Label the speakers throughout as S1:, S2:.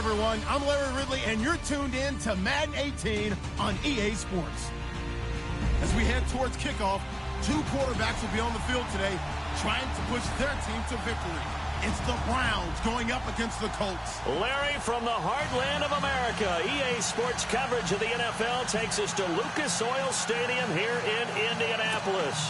S1: everyone. I'm Larry Ridley, and you're tuned in to Madden 18 on EA Sports. As we head towards kickoff, two quarterbacks will be on the field today trying to push their team to victory. It's the Browns going up against the Colts.
S2: Larry, from the heartland of America, EA Sports coverage of the NFL takes us to Lucas Oil Stadium here in Indianapolis.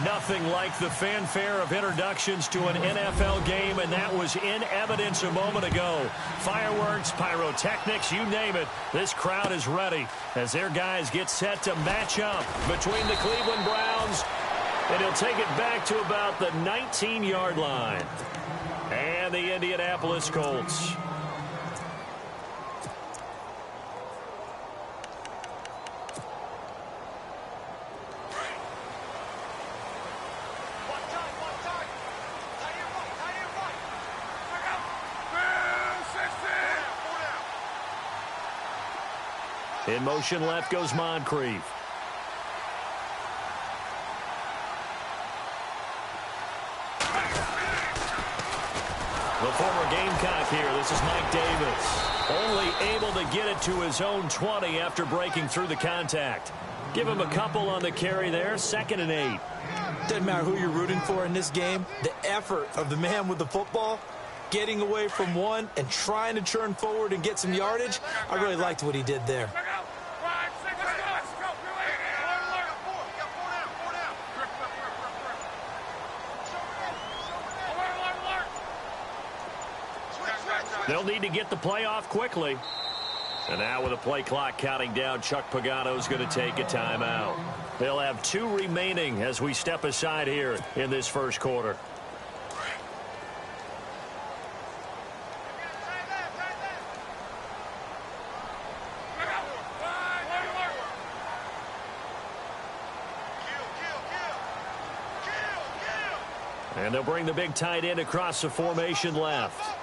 S2: Nothing like the fanfare of introductions to an NFL game, and that was in evidence a moment ago. Fireworks, pyrotechnics, you name it. This crowd is ready as their guys get set to match up between the Cleveland Browns, and he'll take it back to about the 19-yard line. And the Indianapolis Colts. In motion left goes Moncrief. The former Gamecock here. This is Mike Davis. Only able to get it to his own 20 after breaking through the contact. Give him a couple on the carry there. 2nd and 8.
S3: Doesn't matter who you're rooting for in this game. The effort of the man with the football, getting away from one and trying to turn forward and get some yardage, I really liked what he did there.
S2: They'll need to get the play off quickly. And now with the play clock counting down, Chuck Pagano's going to take a timeout. They'll have 2 remaining as we step aside here in this first quarter. And they'll bring the big tight end across the formation left.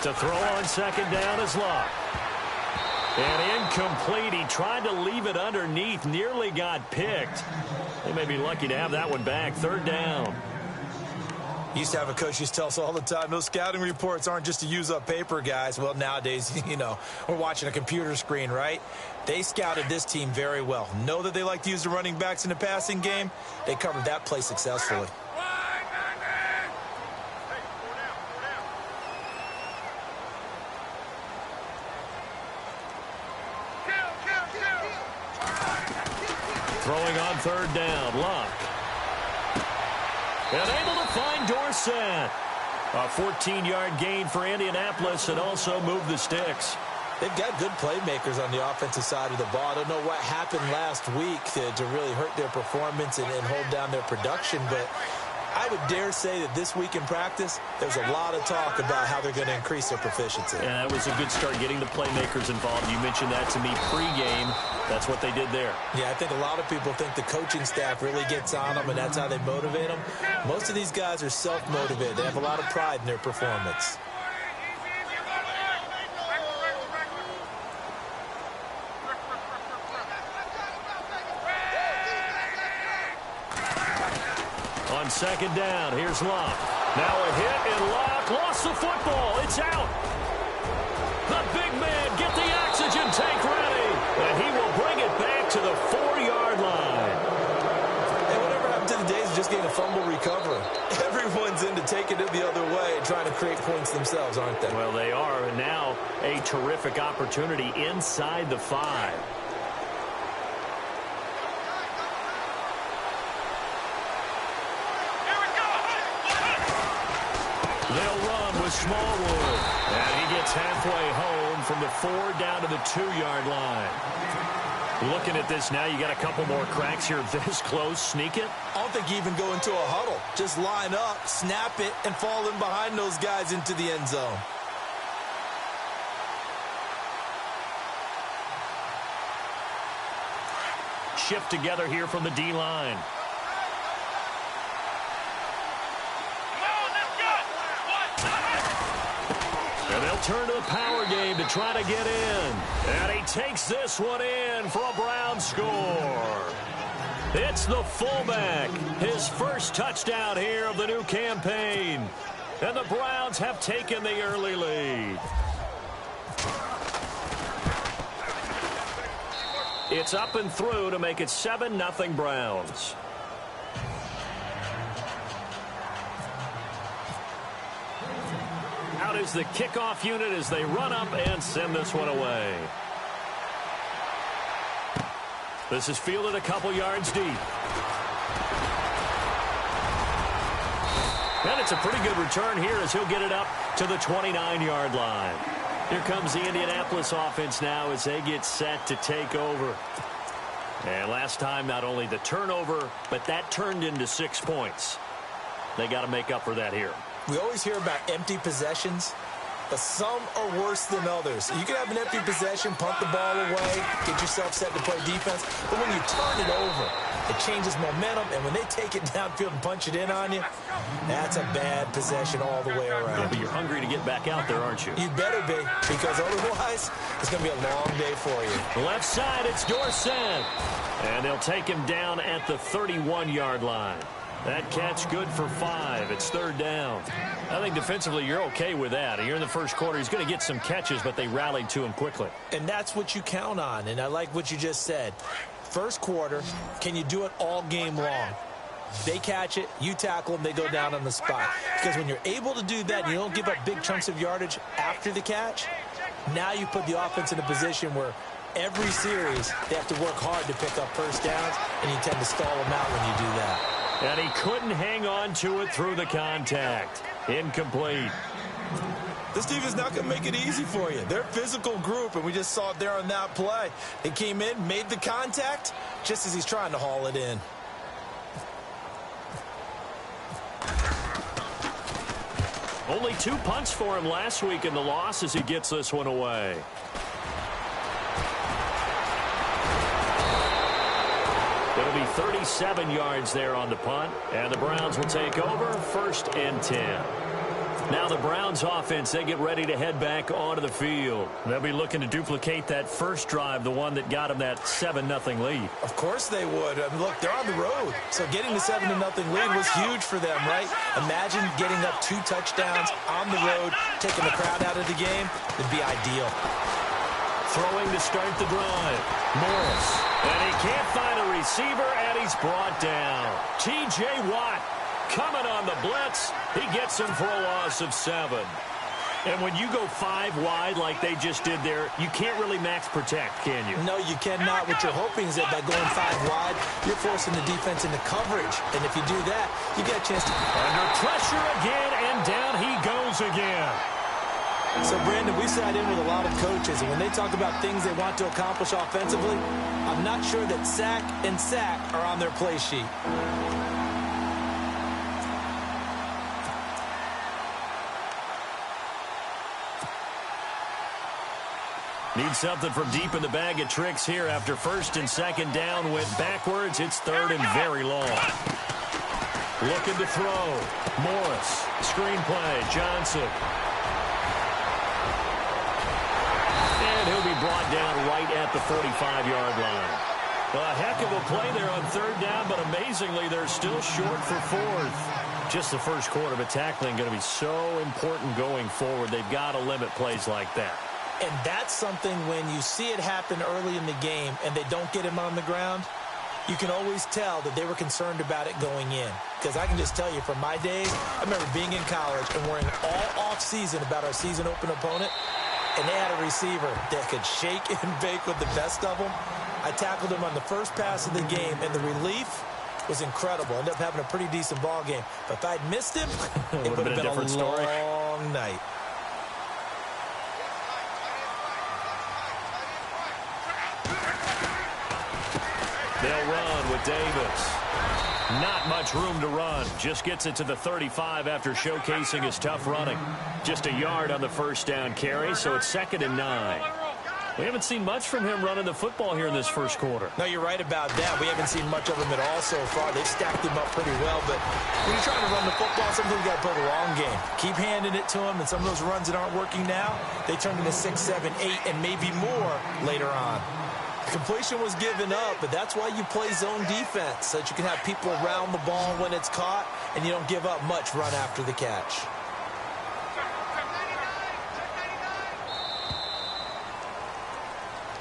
S2: To throw on 2nd down is Luck. And incomplete. He tried to leave it underneath. Nearly got picked. They may be lucky to have that one back. 3rd down.
S3: Used to have a coach used to tell us all the time, those scouting reports aren't just to use up paper, guys. Well, nowadays, you know, we're watching a computer screen, right? They scouted this team very well. Know that they like to use the running backs in the passing game. They covered that play successfully.
S2: Throwing on 3rd down, Luck. And able to find Dorsett. A 14-yard gain for Indianapolis and also move the sticks.
S3: They've got good playmakers on the offensive side of the ball. I don't know what happened last week to really hurt their performance and hold down their production, but I would dare say that this week in practice, there's a lot of talk about how they're going to increase their proficiency.
S2: Yeah, that was a good start getting the playmakers involved. You mentioned that to me pregame. That's what they did there.
S3: Yeah, I think a lot of people think the coaching staff really gets on them, and that's how they motivate them. Most of these guys are self-motivated. They have a lot of pride in their performance.
S2: On 2nd down, here's Luck. Now a hit, and Luck lost the football. It's out. The big man, get the oxygen tank ready. And he will bring it back to the 4-yard line.
S3: Hey, whatever happened to the days of just getting a fumble recovery? Everyone's into taking it the other way and trying to create points themselves, aren't they?
S2: Well, they are, and now a terrific opportunity inside the 5. They'll run with Smallwood. And he gets halfway home from the 4 down to the 2-yard line. Looking at this now, you got a couple more cracks here this close. Sneak it.
S3: I don't think you even go into a huddle. Just line up, snap it, and fall in behind those guys into the end zone.
S2: Shift together here from the D-line. And they'll turn to the power game to try to get in. And he takes this one in for a Brown score. It's the fullback. His first touchdown here of the new campaign. And the Browns have taken the early lead. It's up and through to make it 7-0 Browns. Out is the kickoff unit as they run up and send this one away. This is fielded a couple yards deep. And it's a pretty good return here as he'll get it up to the 29-yard line. Here comes the Indianapolis offense now as they get set to take over. And last time, not only the turnover, but that turned into 6 points. They got to make up for that here.
S3: We always hear about empty possessions, but some are worse than others. You can have an empty possession, punt the ball away, get yourself set to play defense, but when you turn it over, it changes momentum, and when they take it downfield and punch it in on you, that's a bad possession all the way around.
S2: Yeah, but you're hungry to get back out there, aren't you?
S3: You better be, because otherwise, it's going to be a long day for you.
S2: Left side, it's Dorsett. And they'll take him down at the 31-yard line. That catch good for 5. It's 3rd down. I think defensively you're okay with that. You're in the first quarter. He's going to get some catches, but they rallied to him quickly.
S3: And that's what you count on, and I like what you just said. First quarter, can you do it all game long? They catch it, you tackle them, they go down on the spot. Because when you're able to do that and you don't give up big chunks of yardage after the catch, now you put the offense in a position where every series they have to work hard to pick up first downs, and you tend to stall them out when you do that.
S2: And he couldn't hang on to it through the contact. Incomplete.
S3: This team is not going to make it easy for you. They're a physical group, and we just saw it there on that play. They came in, made the contact, just as he's trying to haul it in.
S2: Only 2 punts for him last week in the loss as he gets this one away. It'll be 37 yards there on the punt, and the Browns will take over 1st and 10. Now the Browns offense, they get ready to head back onto the field. They'll be looking to duplicate that first drive, the one that got them that 7-0 lead.
S3: Of course they would. I mean, look, they're on the road. So getting the 7-0 lead was huge for them, right? Imagine getting up 2 touchdowns on the road, taking the crowd out of the game. It'd be ideal.
S2: Throwing to start the drive. Morris. And he can't find a receiver, and he's brought down. T.J. Watt coming on the blitz. He gets him for a loss of 7. And when you go 5 wide like they just did there, you can't really max protect, can you?
S3: No, you cannot. What you're hoping is that by going 5 wide, you're forcing the defense into coverage. And if you do that, you get a chance to...
S2: Under pressure again, and down he goes again.
S3: So, Brandon, we sat in with a lot of coaches, and when they talk about things they want to accomplish offensively, I'm not sure that sack and sack are on their play sheet.
S2: Need something from deep in the bag of tricks here after 1st and 2nd down went backwards. It's 3rd and very long. Looking to throw. Morris. Screenplay. Johnson. And he'll be brought down right at the 45-yard line. A heck of a play there on 3rd down, but amazingly, they're still short for 4th. Just the first quarter, but tackling going to be so important going forward. They've got to limit plays like that.
S3: And that's something when you see it happen early in the game and they don't get him on the ground, you can always tell that they were concerned about it going in. Because I can just tell you from my days, I remember being in college and worrying all off-season about our season open opponent, and they had a receiver that could shake and bake with the best of them. I tackled him on the first pass of the game, and the relief was incredible. Ended up having a pretty decent ball game. But if I'd missed him, it would have been a different story. Long night.
S2: They'll run with Davis. Not much room to run. Just gets it to the 35 after showcasing his tough running. Just a yard on the first down carry, so it's 2nd and 9. We haven't seen much from him running the football here in this first quarter.
S3: No, you're right about that. We haven't seen much of him at all so far. They've stacked him up pretty well, but when you're trying to run the football, sometimes you got to play the long game. Keep handing it to him, and some of those runs that aren't working now, they turn into 6, 7, 8, and maybe more later on. Completion was given up, but that's why you play zone defense, so that you can have people around the ball when it's caught, and you don't give up much run after the catch.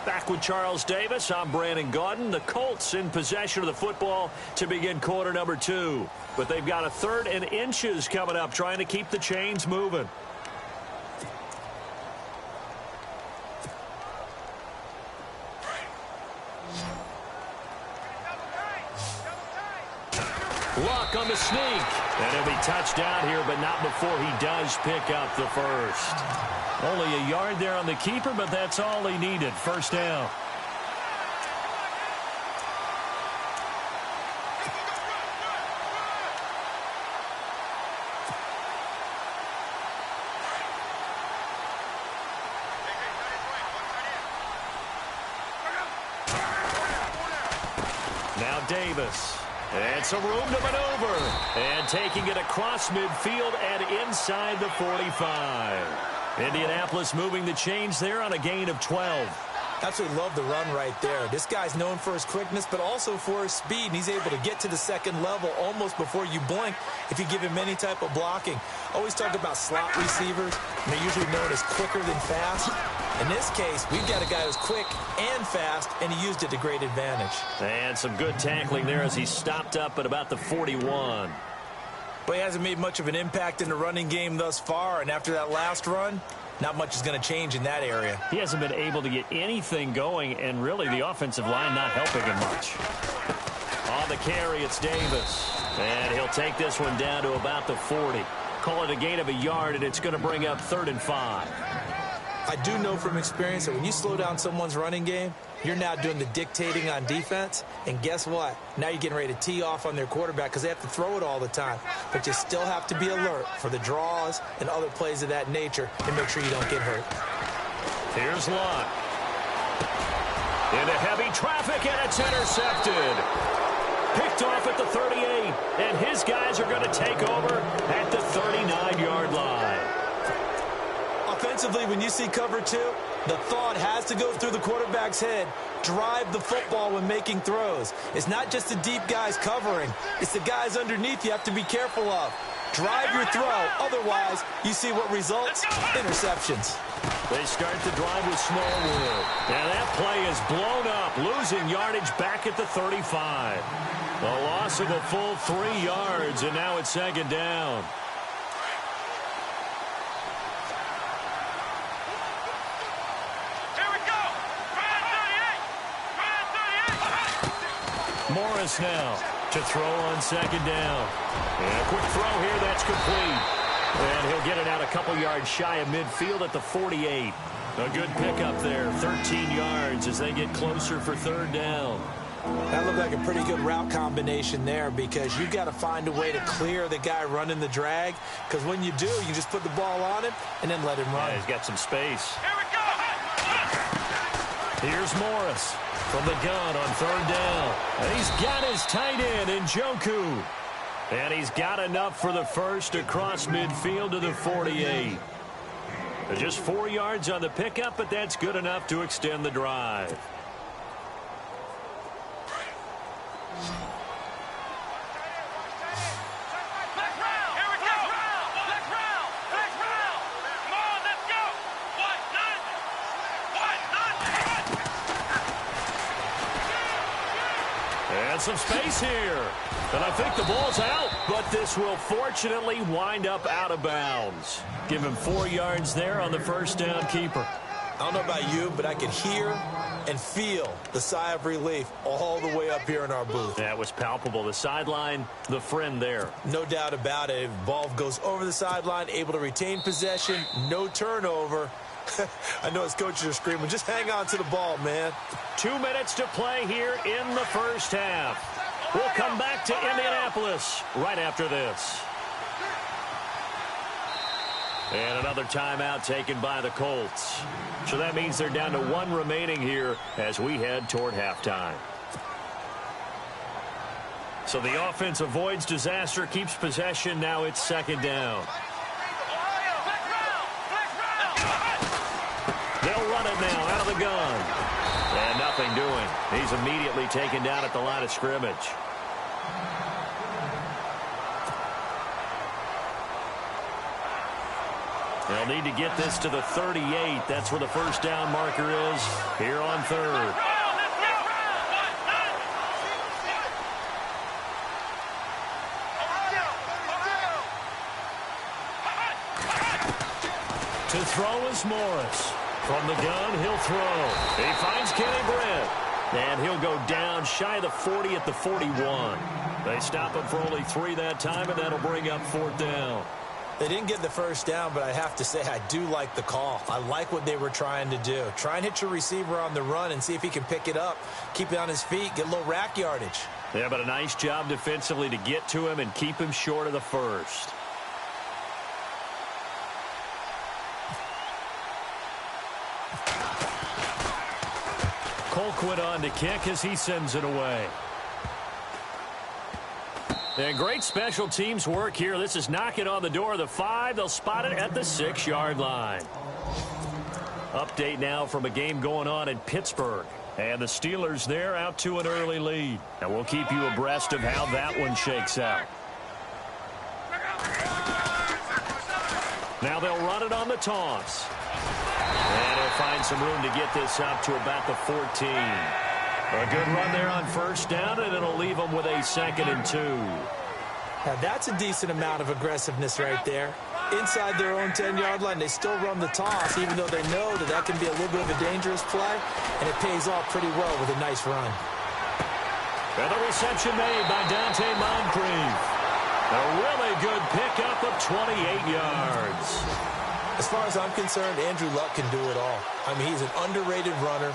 S2: Back with Charles Davis, I'm Brandon Gaudin. The Colts in possession of the football to begin quarter number 2. But they've got a 3rd and inches coming up, trying to keep the chains moving. Luck on the sneak. And it'll be touchdown here, but not before he does pick up the first. Only a yard there on the keeper, but that's all he needed. First down. Now Davis. And some room to maneuver. And taking it across midfield and inside the 45. Indianapolis moving the chains there on a gain of 12.
S3: Absolutely love the run right there. This guy's known for his quickness, but also for his speed. And he's able to get to the second level almost before you blink if you give him any type of blocking. Always talk about slot receivers, and they're usually known as quicker than fast. In this case, we've got a guy who's quick and fast, and he used it to great advantage.
S2: And some good tackling there as he stopped up at about the 41.
S3: But he hasn't made much of an impact in the running game thus far, and after that last run, not much is going to change in that area.
S2: He hasn't been able to get anything going, and really the offensive line not helping him much. On the carry, it's Davis. And he'll take this one down to about the 40. Call it a gain of a yard, and it's going to bring up 3rd and 5.
S3: I do know from experience that when you slow down someone's running game, you're now doing the dictating on defense. And guess what? Now you're getting ready to tee off on their quarterback because they have to throw it all the time. But you still have to be alert for the draws and other plays of that nature and make sure you don't get hurt.
S2: Here's Luck. Into heavy traffic, and it's intercepted. Picked off at the 38, and his guys are going to take over at the 39-yard line.
S3: Offensively, when you see cover 2, the thought has to go through the quarterback's head. Drive the football when making throws. It's not just the deep guys covering. It's the guys underneath you have to be careful of. Drive your throw. Otherwise, you see what results? Interceptions.
S2: They start the drive with Smallwood. And that play is blown up, losing yardage back at the 35. A loss of a full 3 yards, and now it's 2nd down. Morris now to throw on 2nd down. And a quick throw here, that's complete. And he'll get it out a couple yards shy of midfield at the 48. A good pickup there, 13 yards as they get closer for 3rd down.
S3: That looked like a pretty good route combination there because you've got to find a way to clear the guy running the drag, because when you do, you just put the ball on him and then let him run.
S2: Yeah, he's got some space. Here we go. Here's Morris from the gun on 3rd down. And he's got his tight end in Njoku. And he's got enough for the first across midfield to the 48. Just 4 yards on the pickup, but that's good enough to extend the drive. And some space here. And I think the ball's out, but this will fortunately wind up out of bounds. Give him 4 yards there on the first down keeper.
S3: I don't know about you, but I could hear and feel the sigh of relief all the way up here in our booth.
S2: That was palpable. The sideline, the friend there.
S3: No doubt about it. Ball goes over the sideline, able to retain possession, no turnover. I know his coaches are screaming, just hang on to the ball, man.
S2: 2 minutes to play here in the first half. We'll come back to Indianapolis right after this. And another timeout taken by the Colts. So that means they're down to 1 remaining here as we head toward halftime. So the offense avoids disaster, keeps possession. Now it's 2nd down. They'll run it now out of the gun. And nothing nothing doing. He's immediately taken down at the line of scrimmage. They'll need to get this to the 38. That's where the first down marker is here on third. To throw is Morris. From the gun, he'll throw. He finds Kenny Britt. And he'll go down shy of the 40 at the 41. They stop him for only 3 that time, and that'll bring up 4th down.
S3: They didn't get the first down, but I have to say I do like the call. I like what they were trying to do. Try and hit your receiver on the run and see if he can pick it up, keep it on his feet, get a little rack yardage.
S2: Yeah, but a nice job defensively to get to him and keep him short of the first. Colquitt on to kick as he sends it away. And great special teams work here. This is knocking on the door of the 5. They'll spot it at the 6-yard line. Update now from a game going on in Pittsburgh. And the Steelers there out to an early lead. And we'll keep you abreast of how that one shakes out. Now they'll run it on the toss. And he'll find some room to get this up to about the 14. A good run there on first down, and it'll leave them with a 2nd and 2.
S3: Now that's a decent amount of aggressiveness right there. Inside their own 10-yard line, they still run the toss, even though they know that that can be a little bit of a dangerous play, and it pays off pretty well with a nice run.
S2: And the reception made by Dante Moncrief. A really good pickup of 28 yards.
S3: As far as I'm concerned, Andrew Luck can do it all. I mean, he's an underrated runner,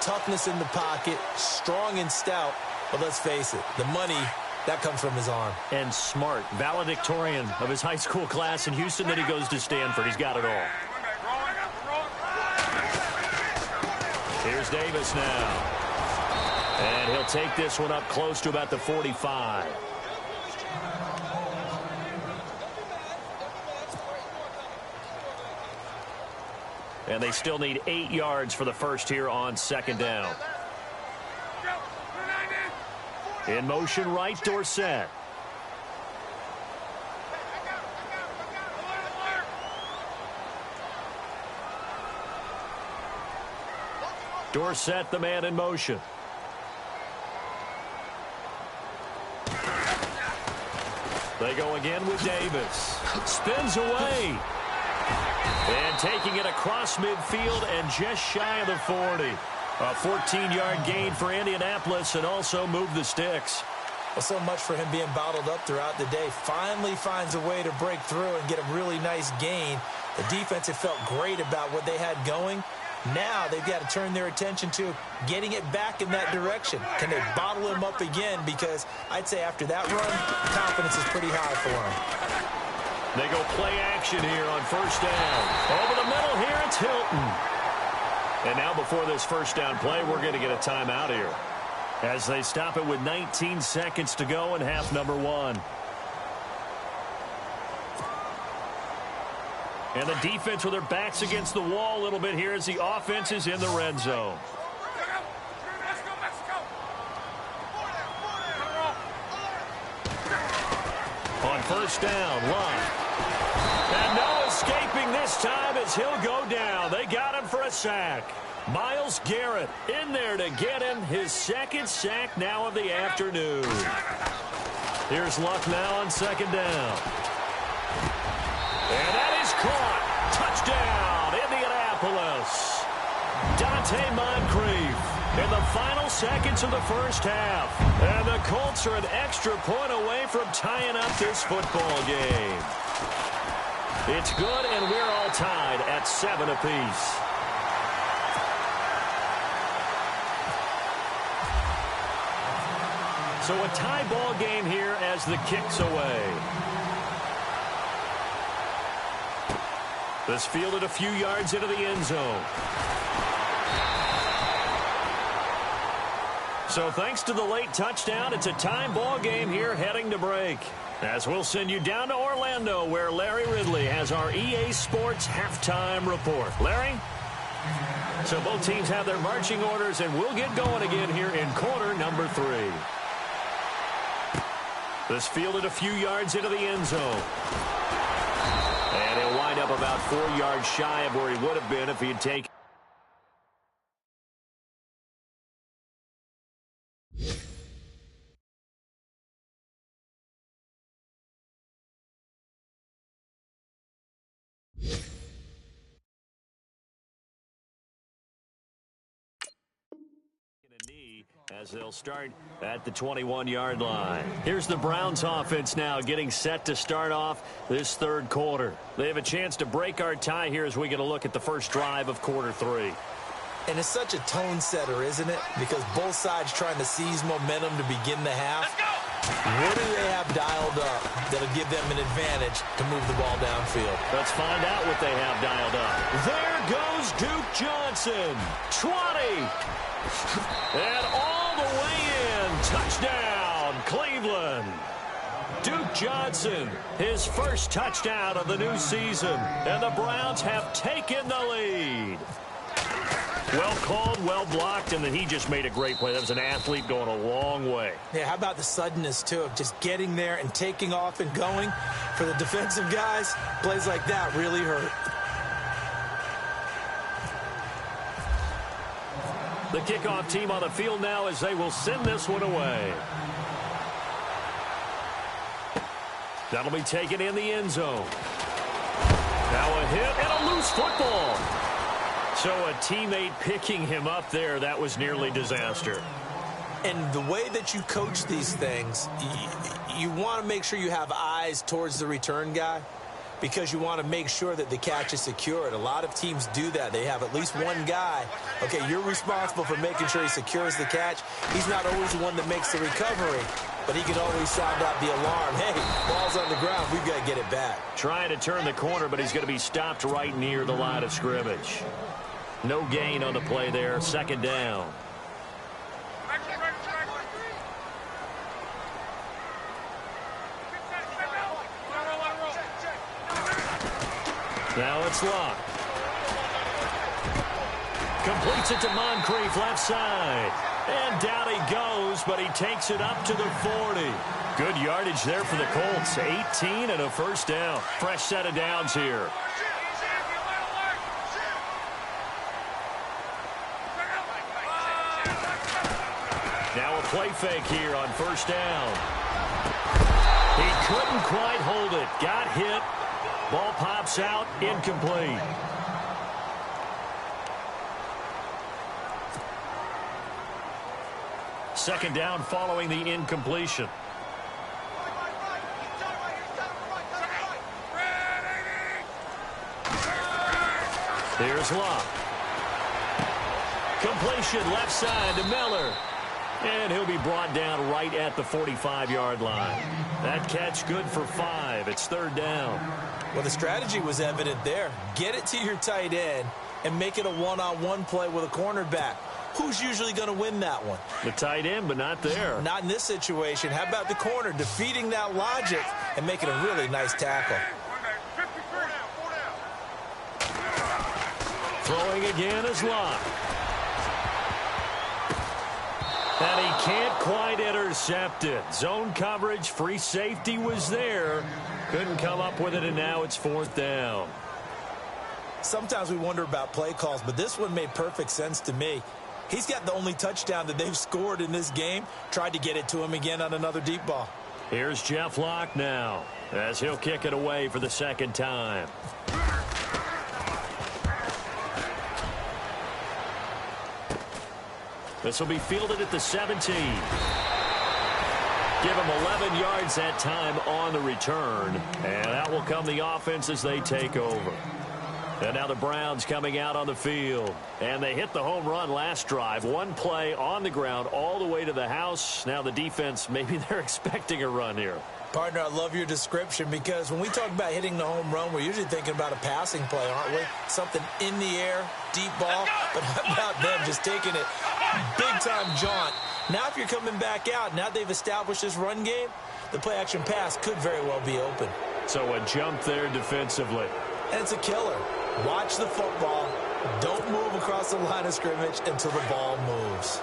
S3: toughness in the pocket, strong and stout, but let's face it, the money, that comes from his arm.
S2: And smart, valedictorian of his high school class in Houston, then he goes to Stanford. He's got it all. Here's Davis now. And he'll take this one up close to about the 45. And they still need 8 yards for the first here on 2nd down. In motion right, Dorsett. Dorsett, the man in motion. They go again with Davis. Spins away. And taking it across midfield and just shy of the 40. A 14-yard gain for Indianapolis and also move the sticks.
S3: Well, so much for him being bottled up throughout the day. Finally finds a way to break through and get a really nice gain. The defense had felt great about what they had going. Now they've got to turn their attention to getting it back in that direction. Can they bottle him up again? Because I'd say after that run, confidence is pretty high for him.
S2: They go play action here on first down. Over the middle here, it's Hilton. And now before this first down play, we're going to get a timeout here as they stop it with 19 seconds to go in half number 1. And the defense with their backs against the wall a little bit here as the offense is in the red zone. On first down, Luck. And no escaping this time as he'll go down. They got him for a sack. Myles Garrett in there to get him his 2nd sack now of the afternoon. Here's Luck now on 2nd down. And that is caught. Touchdown, Indianapolis. Dante Moncrief in the final seconds of the first half. And the Colts are an extra point away from tying up this football game. It's good, and we're all tied at 7 apiece. So a tie ball game here as the kick's away. This fielded a few yards into the end zone. So thanks to the late touchdown, it's a time ball game here heading to break. As we'll send you down to Orlando, where Larry Ridley has our EA Sports halftime report. Larry? So both teams have their marching orders, and we'll get going again here in quarter number 3. This fielded a few yards into the end zone. And he'll wind up about 4 yards shy of where he would have been if he had taken. As they'll start at the 21-yard line. Here's the Browns offense now getting set to start off this third quarter. They have a chance to break our tie here as we get a look at the first drive of quarter 3.
S3: And it's such a tone setter, isn't it? Because both sides trying to seize momentum to begin the half. What do they have dialed up that'll give them an advantage to move the ball downfield?
S2: Let's find out what they have dialed up. There goes Duke Johnson. 20. And all the way in. Touchdown, Cleveland. Duke Johnson, his first touchdown of the new season. And the Browns have taken the lead. Well called, well blocked, and then he just made a great play. That was an athlete going a long way.
S3: Yeah, how about the suddenness, too, of just getting there and taking off and going? For the defensive guys, plays like that really hurt.
S2: The kickoff team on the field now as they will send this one away. That'll be taken in the end zone. Now a hit and a loose football. So a teammate picking him up there, that was nearly disaster.
S3: And the way that you coach these things, you want to make sure you have eyes towards the return guy because you want to make sure that the catch is secured. A lot of teams do that. They have at least one guy. Okay, you're responsible for making sure he secures the catch. He's not always the one that makes the recovery, but he can always sound out the alarm. Hey, ball's on the ground. We've got to get it back.
S2: Trying to turn the corner, but he's going to be stopped right near the line of scrimmage. No gain on the play there. Second down. Now it's Locke. Completes it to Moncrief, left side. And down he goes, but he takes it up to the 40. Good yardage there for the Colts. 18 and a first down. Fresh set of downs here. Now a play fake here on first down. He couldn't quite hold it. Got hit. Ball pops out, incomplete. Second down following the incompletion. Here's Locke. Completion left side to Miller. And he'll be brought down right at the 45-yard line. That catch good for 5. It's third down.
S3: Well, the strategy was evident there. Get it to your tight end and make it a one-on-one play with a cornerback. Who's usually going to win that one?
S2: The tight end, but not there.
S3: Not in this situation. How about the corner defeating that logic and making a really nice tackle?
S2: Throwing again is Locke. And he can't quite intercept it. Zone coverage, free safety was there. Couldn't come up with it, and now it's fourth down.
S3: Sometimes we wonder about play calls, but this one made perfect sense to me. He's got the only touchdown that they've scored in this game. Tried to get it to him again on another deep ball.
S2: Here's Jeff Locke now as he'll kick it away for the second time. This will be fielded at the 17. Give him 11 yards that time on the return. And out will come the offense as they take over. And now the Browns coming out on the field. And they hit the home run last drive. One play on the ground all the way to the house. Now the defense, maybe they're expecting a run here.
S3: Partner, I love your description because when we talk about hitting the home run, we're usually thinking about a passing play, aren't we? Something in the air, deep ball. But how about them just taking it big-time jaunt? Now if you're coming back out, now they've established this run game, the play-action pass could very well be open.
S2: So a jump there defensively.
S3: And it's a killer. Watch the football. Don't move across the line of scrimmage until the ball moves.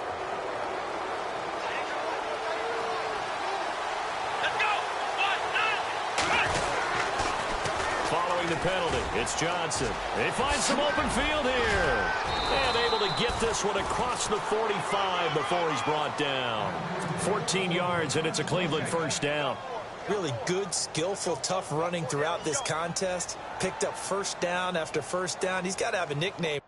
S2: Following the penalty, it's Johnson. They find some open field here. And able to get this one across the 45 before he's brought down. 14 yards, and it's a Cleveland first down.
S3: Really good, skillful, tough running throughout this contest. Picked up first down after first down. He's got to have a nickname.